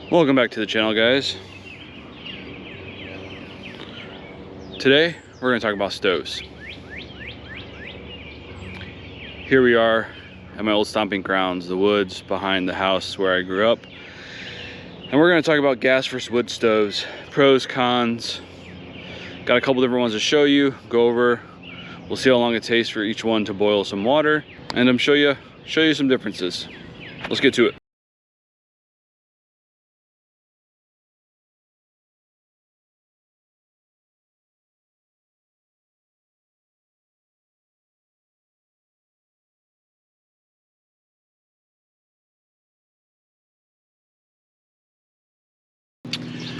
Welcome back to the channel, guys. Today we're going to talk about stoves. Here we are at my old stomping grounds, the woods behind the house where I grew up, and we're going to talk about gas versus wood stoves, pros, cons. Got a couple different ones to show you, go over. We'll see how long it takes for each one to boil some water, and I'm show you some differences. Let's get to it.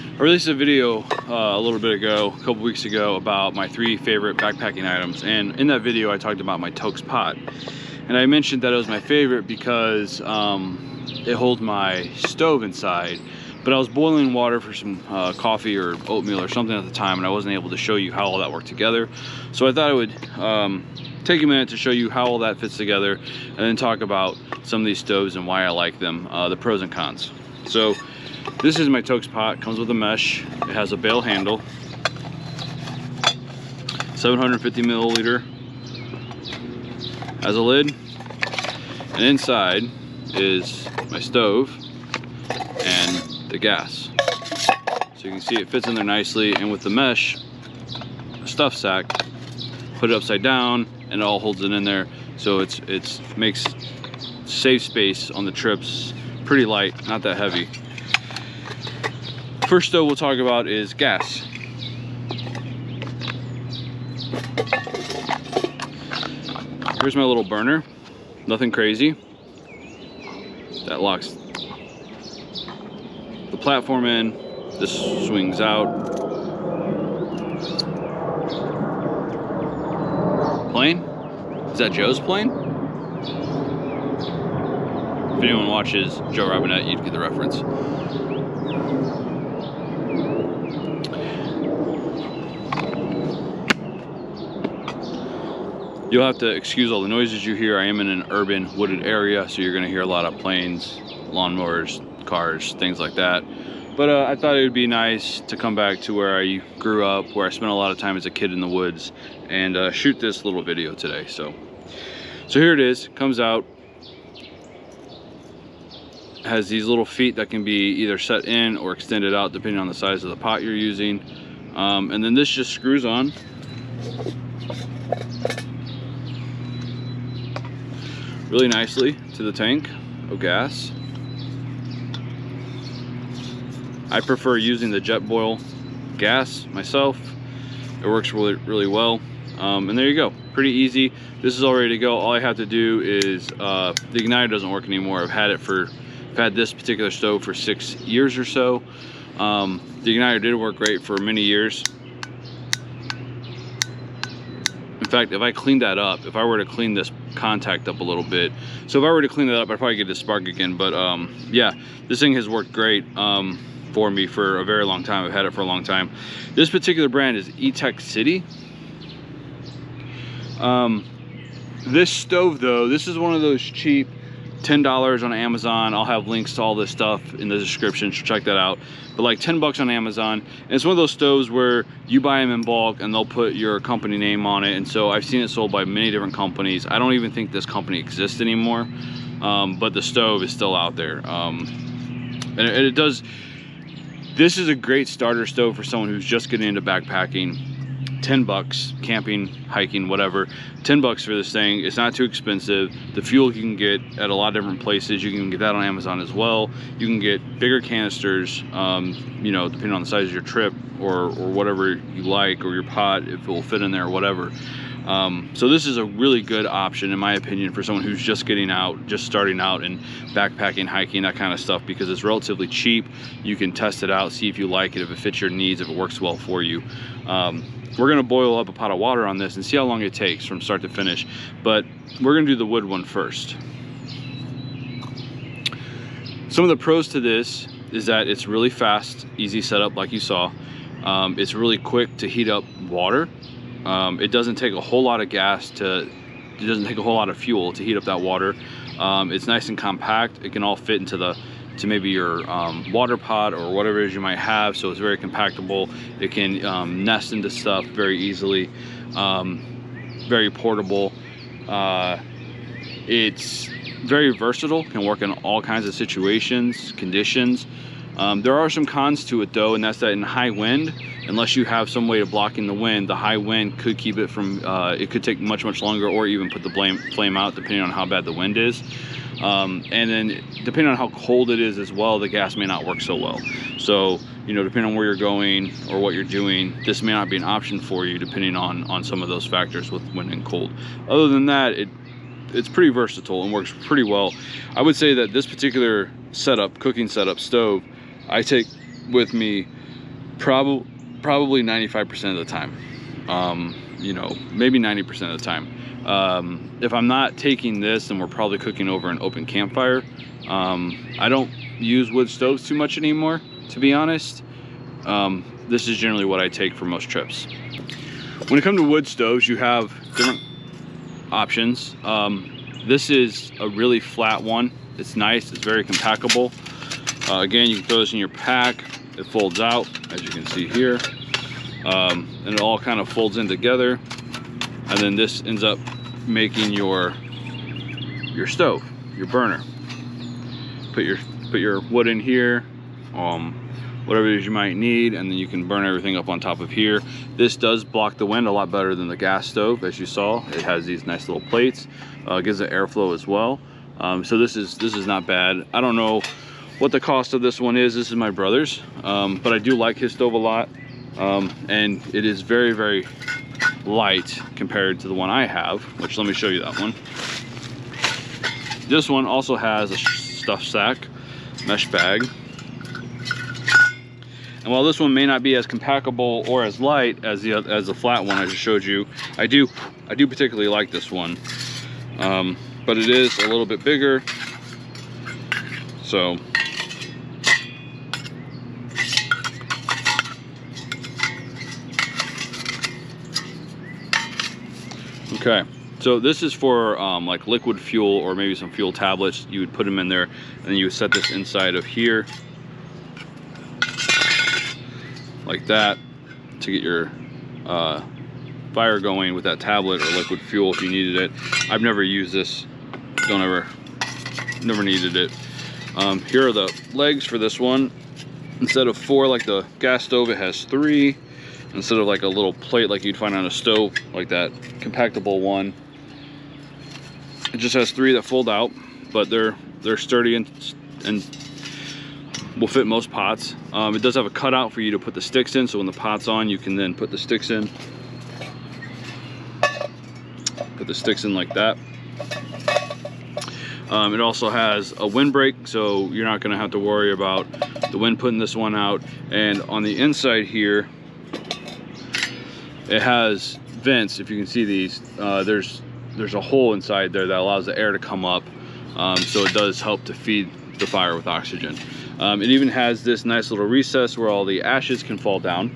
I released a video a little bit ago, a couple weeks ago, about my 3 favorite backpacking items, and in that video I talked about my Toaks pot, and I mentioned that it was my favorite because it holds my stove inside, but I was boiling water for some coffee or oatmeal or something at the time, and I wasn't able to show you how all that worked together. So I thought I would take a minute to show you how all that fits together, and then talk about some of these stoves and why I like them, the pros and cons. So this is my Toaks pot. Comes with a mesh. It has a bail handle, 750 milliliter, has a lid, and inside is my stove and the gas. So you can see it fits in there nicely, and with the mesh stuff sack, put it upside down and it all holds it in there, so it makes safe space on the trips, pretty light, not that heavy. First stove we'll talk about is gas. Here's my little burner, nothing crazy. That locks the platform in, this swings out. Plane? Is that Joe's plane? If anyone watches Joe Robinette, you'd get the reference. You'll have to excuse all the noises you hear. I am in an urban wooded area, so you're gonna hear a lot of planes, lawnmowers, cars, things like that. But I thought it would be nice to come back to where I grew up, where I spent a lot of time as a kid in the woods, and shoot this little video today. So here it is, comes out. It has these little feet that can be either set in or extended out depending on the size of the pot you're using. And then this just screws on. Really nicely to the tank of gas. I prefer using the Jetboil gas myself. It works really well. And there you go, pretty easy. This is all ready to go. All I have to do is, the igniter doesn't work anymore. I've had this particular stove for 6 years or so. The igniter did work great for many years. In fact, if I cleaned that up, if I were to clean this contact up a little bit, so if I were to clean that up, I'd probably get this spark again. But yeah, this thing has worked great for me for a very long time. I've had it for a long time. This particular brand is E-Tech City. This stove though, this is one of those cheap $10 on Amazon. I'll have links to all this stuff in the description, so check that out. But like 10 bucks on Amazon, and it's one of those stoves where you buy them in bulk and they'll put your company name on it. And so I've seen it sold by many different companies. I don't even think this company exists anymore, but the stove is still out there. And it does, this is a great starter stove for someone who's just getting into backpacking. 10 bucks, camping, hiking, whatever. 10 bucks for this thing. It's not too expensive. The fuel you can get at a lot of different places. You can get that on Amazon as well. You can get bigger canisters, you know, depending on the size of your trip or whatever you like, or your pot, if it will fit in there or whatever. So this is a really good option, in my opinion, for someone who's just getting out, just starting out in backpacking, hiking, that kind of stuff, because it's relatively cheap. You can test it out, see if you like it, if it fits your needs, if it works well for you. We're gonna boil up a pot of water on this and see how long it takes from start to finish, but we're gonna do the wood one first. Some of the pros to this is that it's really fast, easy setup like you saw. It's really quick to heat up water. It doesn't take a whole lot of fuel to heat up that water. It's nice and compact. It can all fit into the to maybe your water pot or whatever it is you might have. So it's very compactable. It can nest into stuff very easily. Very portable. It's very versatile, can work in all kinds of situations, conditions. There are some cons to it though, and that's that in high wind, unless you have some way of blocking the wind, the high wind could keep it from, it could take much longer, or even put the flame out depending on how bad the wind is. And then depending on how cold it is as well, the gas may not work so well. So, you know, depending on where you're going or what you're doing, this may not be an option for you depending on some of those factors with wind and cold. Other than that, it's pretty versatile and works pretty well. I would say that this particular setup, cooking setup, stove, I take with me probably 95% of the time. You know, maybe 90% of the time. If I'm not taking this, then we're probably cooking over an open campfire. I don't use wood stoves too much anymore, to be honest. This is generally what I take for most trips. When it comes to wood stoves, you have different options. This is a really flat one. It's nice, it's very compactable. Again, you can throw this in your pack. It folds out, as you can see here. And it all kind of folds in together. And then this ends up making your stove, your burner. Put your wood in here, whatever it is you might need, and then you can burn everything up on top of here. This does block the wind a lot better than the gas stove, as you saw. It has these nice little plates, gives it airflow as well. So this is not bad. I don't know what the cost of this one is. This is my brother's, but I do like his stove a lot, and it is very, very light compared to the one I have, which, let me show you that one. This one also has a stuff sack, mesh bag. And while this one may not be as compactable or as light as the flat one I just showed you, I do particularly like this one. But it is a little bit bigger. So okay, so this is for like liquid fuel or maybe some fuel tablets. You would put them in there, and then you would set this inside of here like that to get your fire going with that tablet or liquid fuel if you needed it. I've never used this, never needed it. Here are the legs for this one. Instead of 4 like the gas stove, it has 3. Instead of like a little plate like you'd find on a stove, like that compactable one, it just has 3 that fold out, but they're sturdy and will fit most pots. It does have a cutout for you to put the sticks in, so when the pot's on, you can then put the sticks in. Put the sticks in like that. It also has a windbreak, so you're not going to have to worry about the wind putting this one out. And on the inside here, it has vents. If you can see these, there's a hole inside there that allows the air to come up, so it does help to feed the fire with oxygen. It even has this nice little recess where all the ashes can fall down.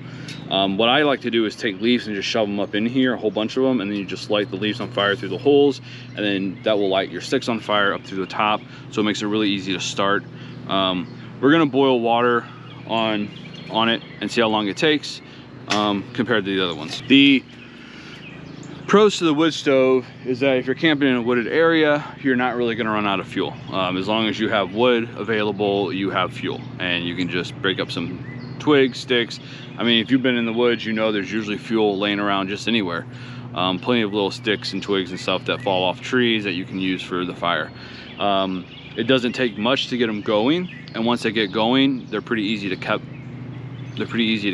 What I like to do is take leaves and just shove them up in here, a whole bunch of them, and then you just light the leaves on fire through the holes, and then that will light your sticks on fire up through the top, so it makes it really easy to start. We're gonna boil water on it and see how long it takes compared to the other ones. The pros to the wood stove is that if you're camping in a wooded area, you're not really going to run out of fuel. As long as you have wood available, you have fuel, and you can just break up some twigs, sticks. I mean, if you've been in the woods, you know there's usually fuel laying around just anywhere. Plenty of little sticks and twigs and stuff that fall off trees that you can use for the fire. It doesn't take much to get them going, and once they get going, they're pretty easy to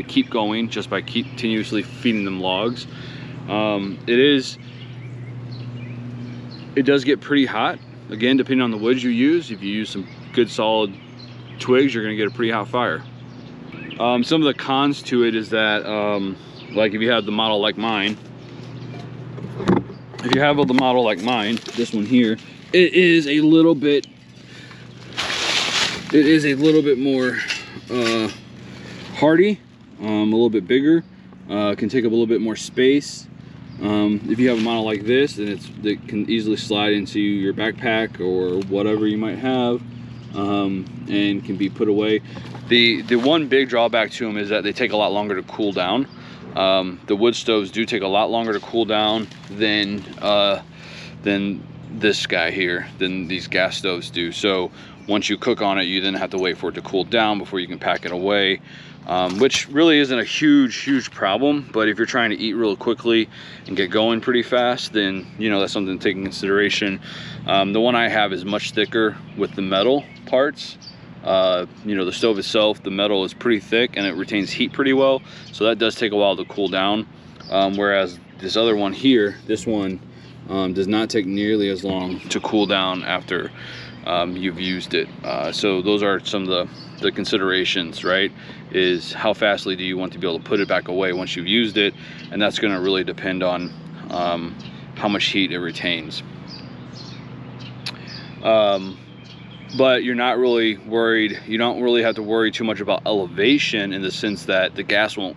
keep going just by continuously feeding them logs. It does get pretty hot, again, depending on the woods you use. If you use some good solid twigs, you're going to get a pretty hot fire. Some of the cons to it is that like if you have the model like mine, this one here, it is a little bit more hardy, a little bit bigger, can take up a little bit more space. If you have a model like this, then it can easily slide into your backpack or whatever you might have. and can be put away. The one big drawback to them is that they take a lot longer to cool down. The wood stoves do take a lot longer to cool down than this guy here, than these gas stoves do. So once you cook on it, you then have to wait for it to cool down before you can pack it away, which really isn't a huge problem. But if you're trying to eat real quickly and get going pretty fast, then you know that's something to take in consideration. The one I have is much thicker with the metal parts. You know, the stove itself, the metal is pretty thick and it retains heat pretty well, so that does take a while to cool down, whereas this other one here, this one does not take nearly as long to cool down after you've used it. So those are some of the considerations, right? Is how fastly do you want to be able to put it back away once you've used it, and that's going to really depend on how much heat it retains. But you're not really worried, you don't really have to worry too much about elevation, in the sense that the gas won't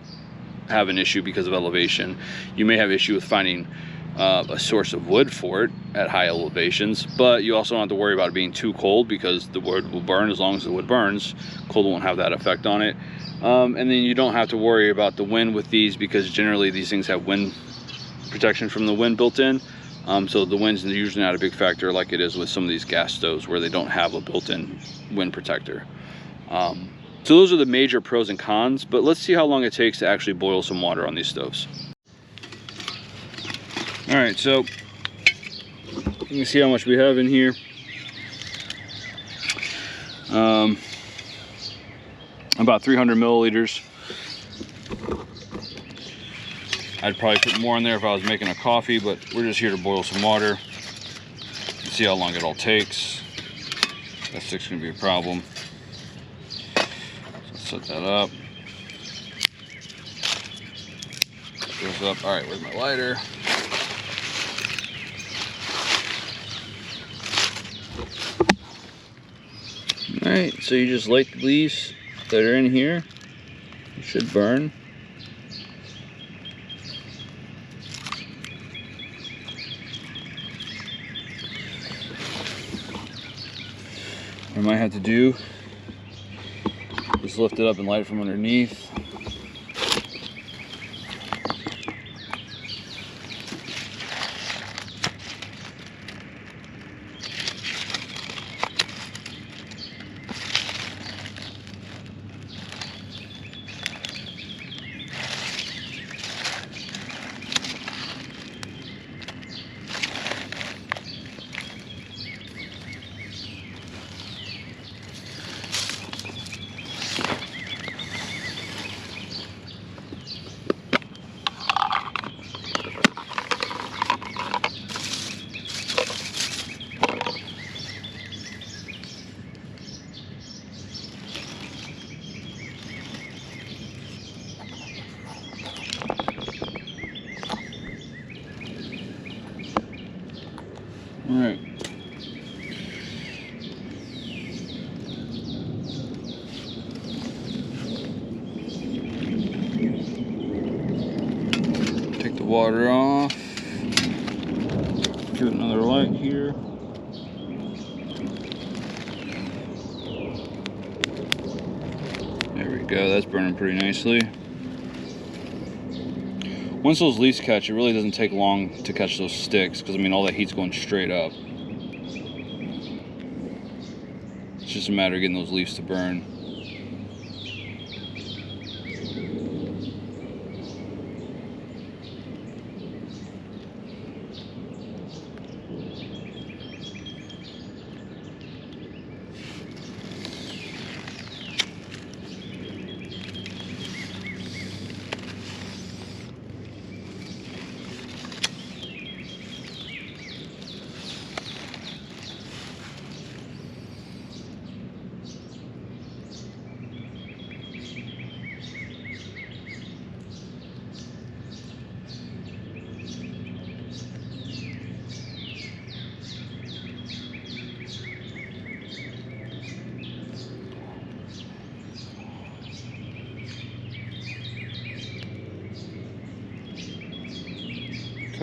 have an issue because of elevation. You may have issue with finding a source of wood for it at high elevations, but you also don't have to worry about it being too cold, because the wood will burn as long as the wood burns. Cold won't have that effect on it. And then you don't have to worry about the wind with these, because generally these things have wind protection from the wind built in. So the wind's usually not a big factor like it is with some of these gas stoves where they don't have a built-in wind protector. So those are the major pros and cons, but let's see how long it takes to actually boil some water on these stoves. All right, so you can see how much we have in here. About 300 milliliters. I'd probably put more in there if I was making a coffee, but we're just here to boil some water. See how long it all takes. That stick's gonna be a problem. So set that up. Goes up. All right, where's my lighter? All right, so you just light the leaves that are in here. It should burn. What I might have to do is lift it up and light it from underneath. All right. Take the water off. Give it another light here. There we go, that's burning pretty nicely. Once those leaves catch, it really doesn't take long to catch those sticks, because I mean all that heat's going straight up. It's just a matter of getting those leaves to burn.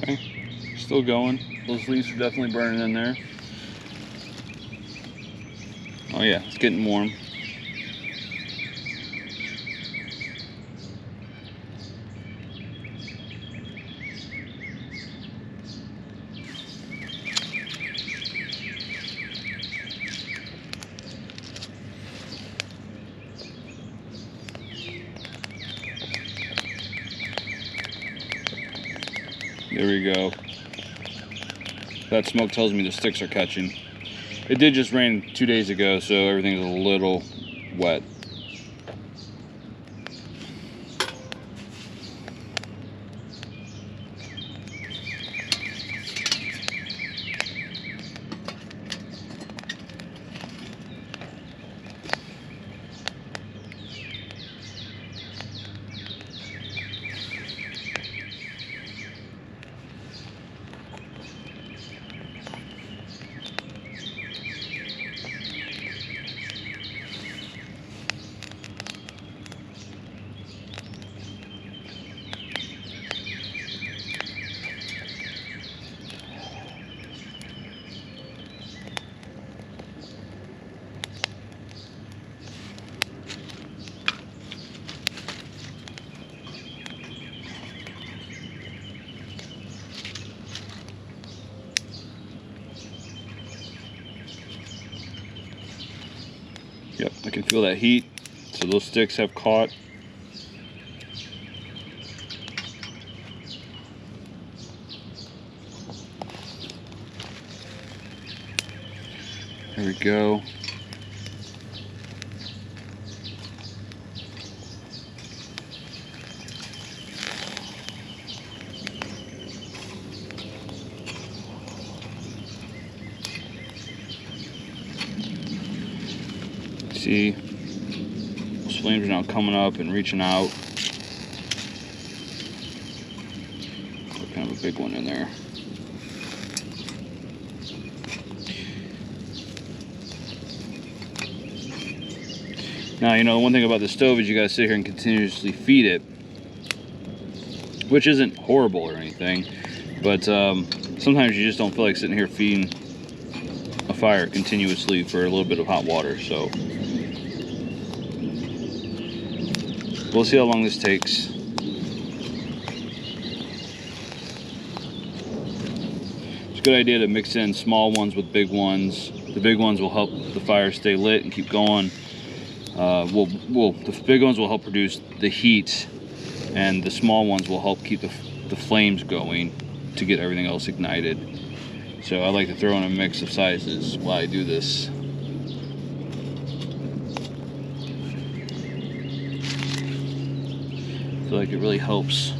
Okay, still going. Those leaves are definitely burning in there. Oh yeah, it's getting warm. There we go. That smoke tells me the sticks are catching. It did just rain 2 days ago, so everything's a little wet. Yep, I can feel that heat. So those sticks have caught. There we go. See, those flames are now coming up and reaching out. Got kind of a big one in there. Now, you know, the one thing about the stove is you gotta sit here and continuously feed it, which isn't horrible or anything, but sometimes you just don't feel like sitting here feeding a fire continuously for a little bit of hot water. So we'll see how long this takes. It's a good idea to mix in small ones with big ones. The big ones will help the fire stay lit and keep going. The big ones will help produce the heat, and the small ones will help keep the flames going to get everything else ignited. So I like to throw in a mix of sizes while I do this. I feel like it really helps.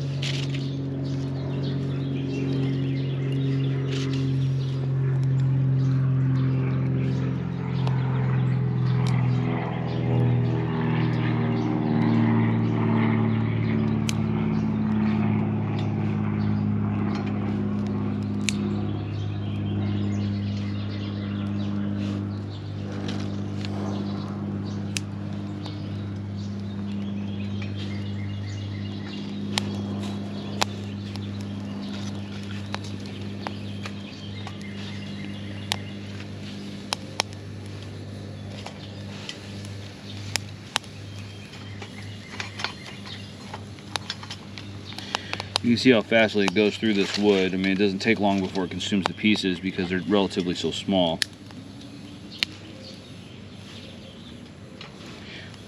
You can see how fastly it goes through this wood. I mean, it doesn't take long before it consumes the pieces because they're relatively so small.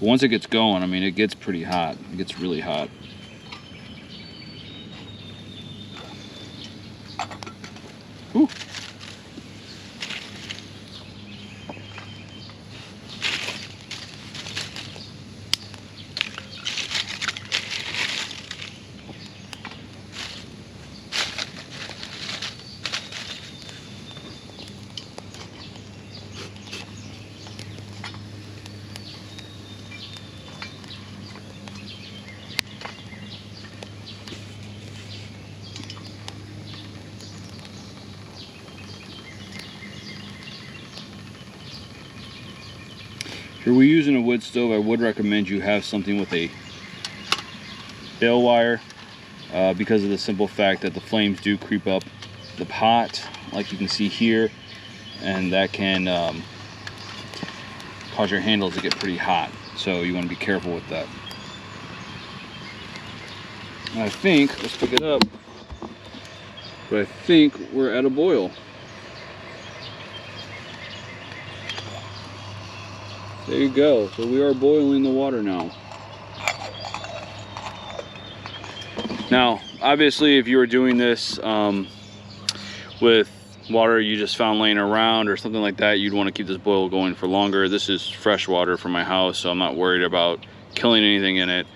But once it gets going, I mean, it gets pretty hot. It gets really hot. Whew. If you're using a wood stove, I would recommend you have something with a bale wire because of the simple fact that the flames do creep up the pot, like you can see here, and that can cause your handles to get pretty hot. So you want to be careful with that. I think, let's pick it up, but I think we're at a boil. There you go. So we are boiling the water now. Now, obviously, if you were doing this with water you just found laying around or something like that, you'd want to keep this boil going for longer. This is fresh water from my house, so I'm not worried about killing anything in it.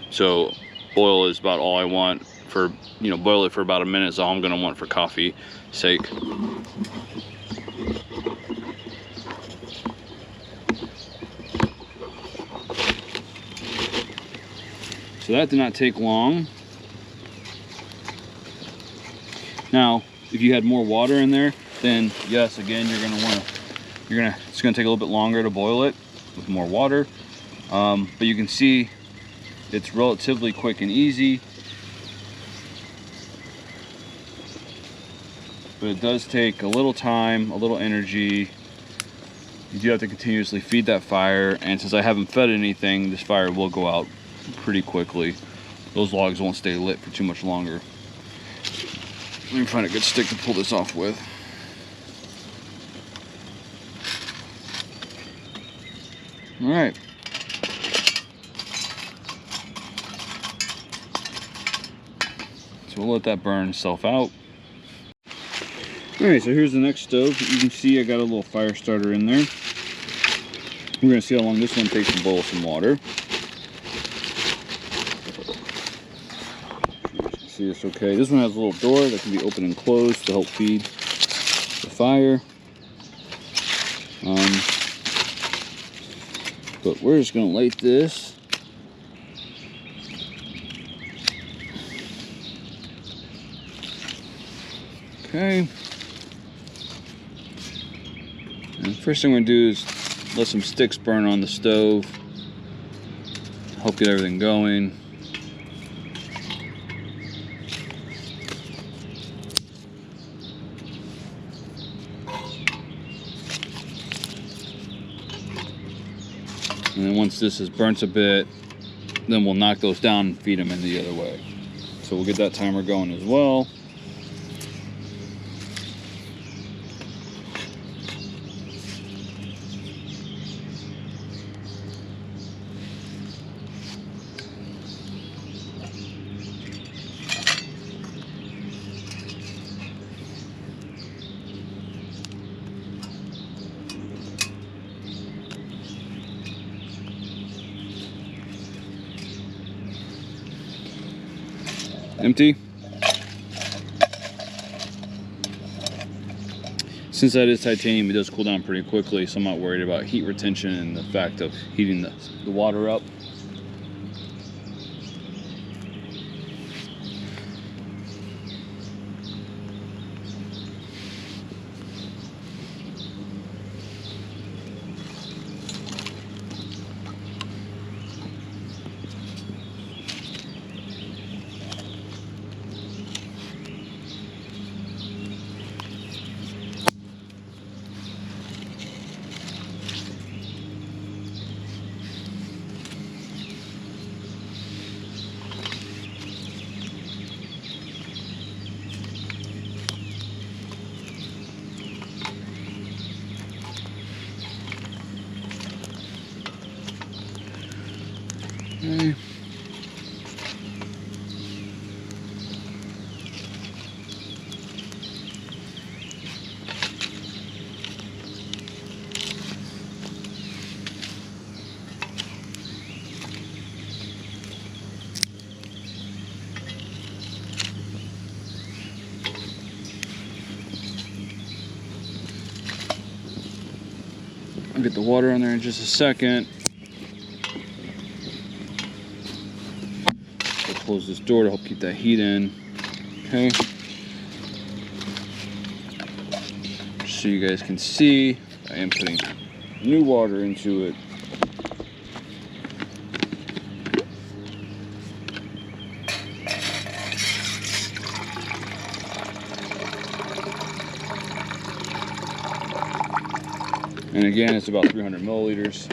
So boil is about all I want for, boil it for about a minute is all I'm gonna want for coffee sake. So that did not take long. Now, if you had more water in there, then yes, again, it's gonna take a little bit longer to boil it with more water. But you can see it's relatively quick and easy. But it does take a little time, a little energy. You do have to continuously feed that fire, and since I haven't fed anything, this fire will go out pretty quickly. Those logs won't stay lit for too much longer. Let me find a good stick to pull this off with. All right. So we'll let that burn itself out. All right, so here's the next stove. You can see I got a little fire starter in there. We're gonna see how long this one takes to boil some water. See this okay. This one has a little door that can be open and closed to help feed the fire. But we're just gonna light this. Okay. And the first thing we're gonna do is let some sticks burn on the stove. Help get everything going. And then once this is burnt a bit, then we'll knock those down and feed them in the other way. So we'll get that timer going as well. Empty. Since that is titanium, it does cool down pretty quickly, so I'm not worried about heat retention and the fact of heating the water up. Okay. I'll get the water in there in just a second. I'll close this door to help keep that heat in. Okay. Just so you guys can see, I am putting new water into it. And again, it's about 300 milliliters.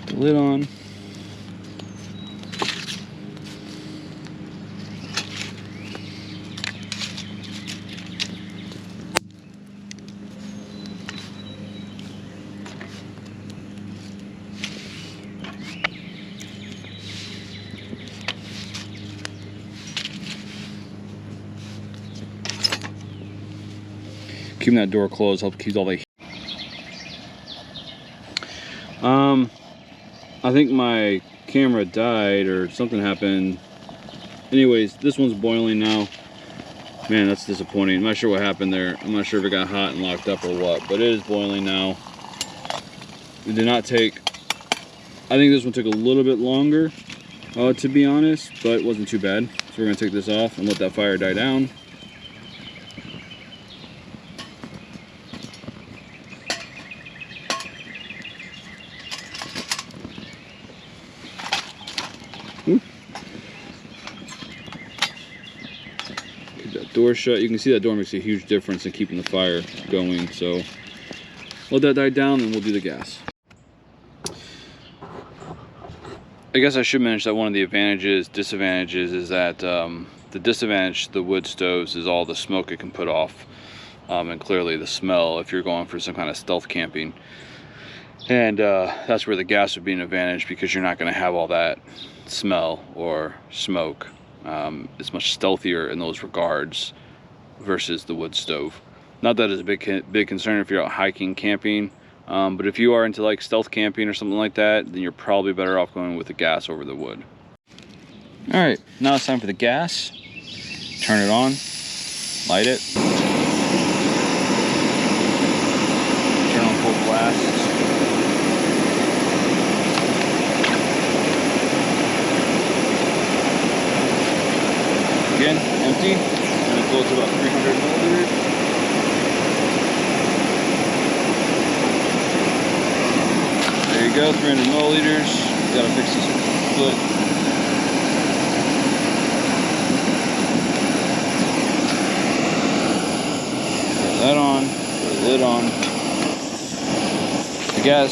The lid on. Keeping that door closed helps keep all the heat. I think my camera died or something happened. Anyways, this one's boiling now. Man, that's disappointing. I'm not sure what happened there. I'm not sure if it got hot and locked up or what, but it is boiling now. It did not take, I think this one took a little bit longer, to be honest, but it wasn't too bad. So we're gonna take this off and let that fire die down. Keep that door shut. You can see that door makes a huge difference in keeping the fire going. So let that die down and we'll do the gas. I guess I should mention that one of the disadvantages is that the disadvantage to the wood stoves is all the smoke it can put off, and clearly the smell if you're going for some kind of stealth camping. And that's where the gas would be an advantage, because you're not going to have all that smell or smoke. It's much stealthier in those regards versus the wood stove. Not that it's a big concern if you're out hiking, camping, but if you are into like stealth camping or something like that, then you're probably better off going with the gas over the wood. All right, now it's time for the gas. Turn it on, light it. Turn on full blast. Again, empty. Gonna go to about 300 milliliters. There you go, 300 milliliters. Gotta fix this foot. Put that on, put the lid on. The gas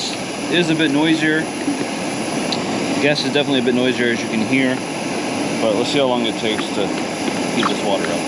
is a bit noisier. The gas is definitely a bit noisier, as you can hear. But let's see how long it takes to heat this water up.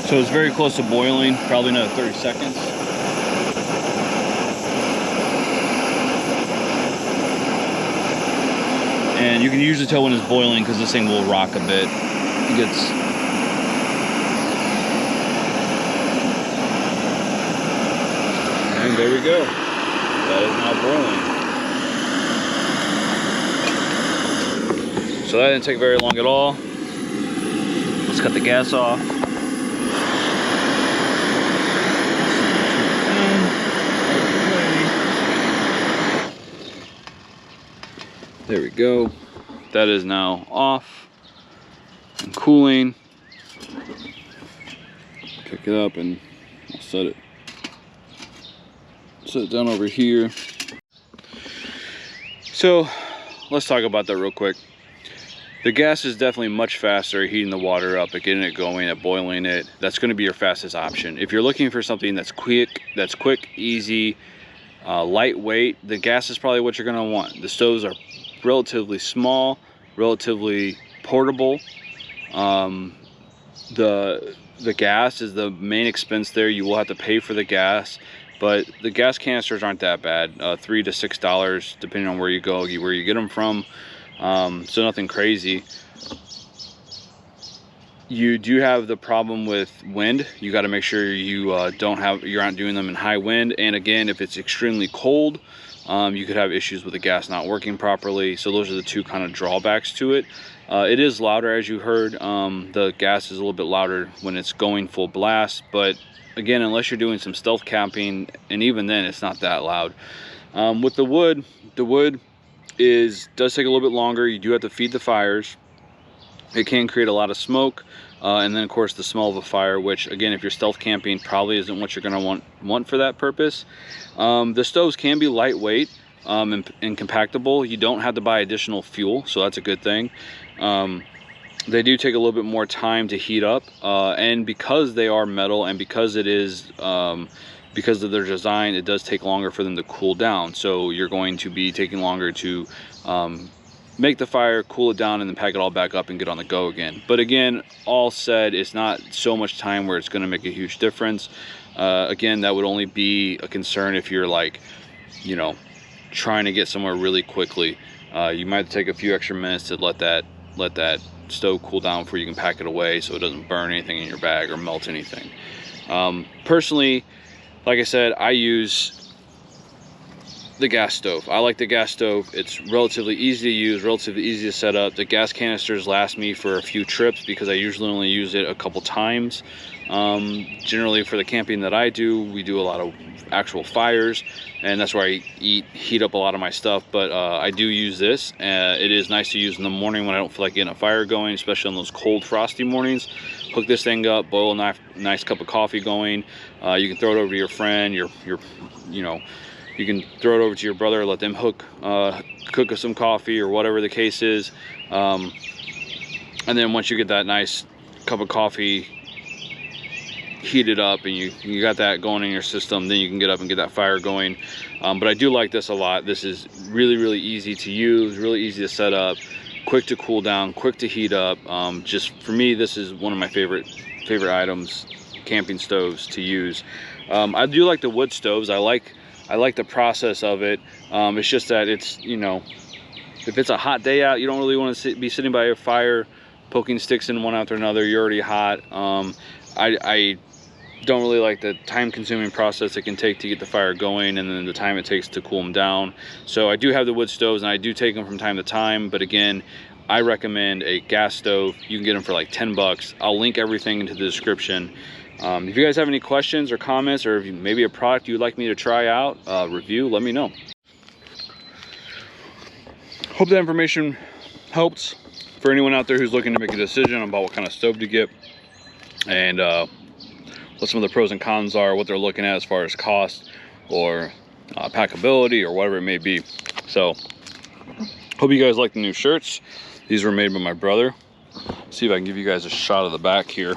So it's very close to boiling, probably another 30 seconds. And you can usually tell when it's boiling because this thing will rock a bit. It gets... And there we go. That is now boiling. So that didn't take very long at all. Let's cut the gas off. There we go. That is now off and cooling. Pick it up and I'll set it down over here. So let's talk about that real quick. The gas is definitely much faster at heating the water up, at getting it going, at boiling it. That's going to be your fastest option. If you're looking for something that's quick, easy, lightweight, the gas is probably what you're going to want. The stoves are relatively small, relatively portable. The gas is the main expense there. You will have to pay for the gas, but the gas canisters aren't that bad. $3 to $6 depending on where you go, where you get them from. So nothing crazy. You do have the problem with wind. You got to make sure you you're not doing them in high wind. And again, if it's extremely cold, you could have issues with the gas not working properly. So those are the two kind of drawbacks to it. It is louder, as you heard. The gas is a little bit louder when it's going full blast, but again, unless you're doing some stealth camping, and even then it's not that loud. With the wood does take a little bit longer. You do have to feed the fires. It can create a lot of smoke, and then of course the smell of a fire, which again, if you're stealth camping, probably isn't what you're going to want for that purpose. The stoves can be lightweight and compactable. You don't have to buy additional fuel, so that's a good thing. They do take a little bit more time to heat up, and because they are metal, and because it is because of their design, it does take longer for them to cool down. So you're going to be taking longer to make the fire, cool it down, and then pack it all back up and get on the go again. But again, all said, it's not so much time where it's going to make a huge difference. Again, that would only be a concern if you're like, you know, trying to get somewhere really quickly. You might have to take a few extra minutes to let that stove cool down before you can pack it away, so it doesn't burn anything in your bag or melt anything. Personally, like I said, I use the gas stove. I like the gas stove. It's relatively easy to use, relatively easy to set up. The gas canisters last me for a few trips because I usually only use it a couple times. Generally for the camping that I do, we do a lot of actual fires, and that's where I heat up a lot of my stuff. But I do use this. It is nice to use in the morning when I don't feel like getting a fire going, especially on those cold, frosty mornings. Hook this thing up, boil a nice cup of coffee going. You can throw it over to your friend, you know, you can throw it over to your brother, let them cook us some coffee or whatever the case is. And then once you get that nice cup of coffee heated up and you got that going in your system, then you can get up and get that fire going. But I do like this a lot. This is really, really easy to use, really easy to set up, quick to cool down, quick to heat up. Just for me, this is one of my favorite items, camping stoves to use. I do like the wood stoves. I like the process of it. It's just that it's, you know, if it's a hot day out, you don't really want to be sitting by a fire poking sticks in one after another. You're already hot. I don't really like the time-consuming process it can take to get the fire going, and then the time it takes to cool them down. So I do have the wood stoves, and I do take them from time to time. But again, I recommend a gas stove. You can get them for like 10 bucks. I'll link everything into the description. If you guys have any questions or comments, or if maybe a product you'd like me to try out, review, let me know. Hope that information helps for anyone out there who's looking to make a decision about what kind of stove to get, and what some of the pros and cons are, what they're looking at as far as cost or packability or whatever it may be. So hope you guys like the new shirts. These were made by my brother. See if I can give you guys a shot of the back here.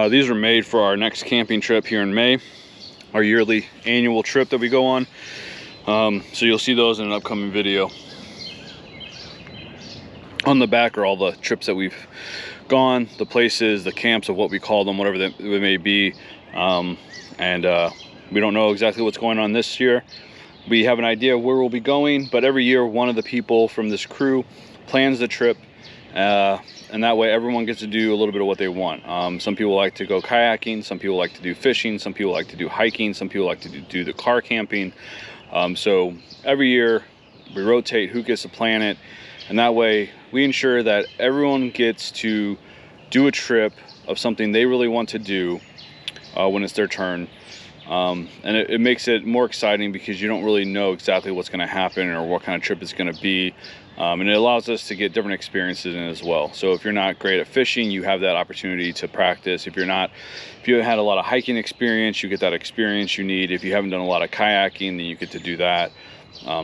These are made for our next camping trip here in May, our yearly annual trip that we go on. So you'll see those in an upcoming video. On the back are all the trips that we've gone, the places, the camps of what we call them, whatever they may be. We don't know exactly what's going on this year. We have an idea of where we'll be going, but every year one of the people from this crew plans the trip, and that way everyone gets to do a little bit of what they want. Some people like to go kayaking, some people like to do fishing, some people like to do hiking, some people like to do the car camping. So every year we rotate who gets to plan it, and that way we ensure that everyone gets to do a trip of something they really want to do when it's their turn. And it makes it more exciting because you don't really know exactly what's going to happen or what kind of trip it's going to be. And it allows us to get different experiences in it as well. So if you're not great at fishing, you have that opportunity to practice. If you haven't had a lot of hiking experience, you get that experience you need. If you haven't done a lot of kayaking, then you get to do that.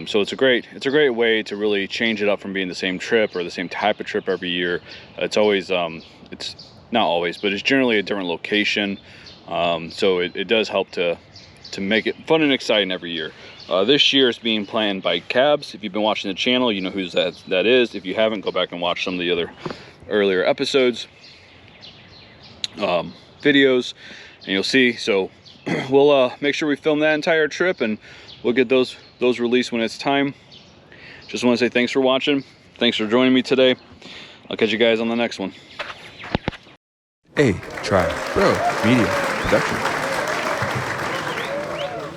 So it's a great way to really change it up from being the same trip or the same type of trip every year. It's always, it's not always, but it's generally a different location. So it does help to make it fun and exciting every year. This year is being planned by Cabs. If you've been watching the channel, you know who that is. If you haven't, go back and watch some of the other earlier episodes, videos, and you'll see. So we'll make sure we film that entire trip, and we'll get those released when it's time. Just want to say thanks for watching. Thanks for joining me today. I'll catch you guys on the next one. A Tribe Bro Media Production.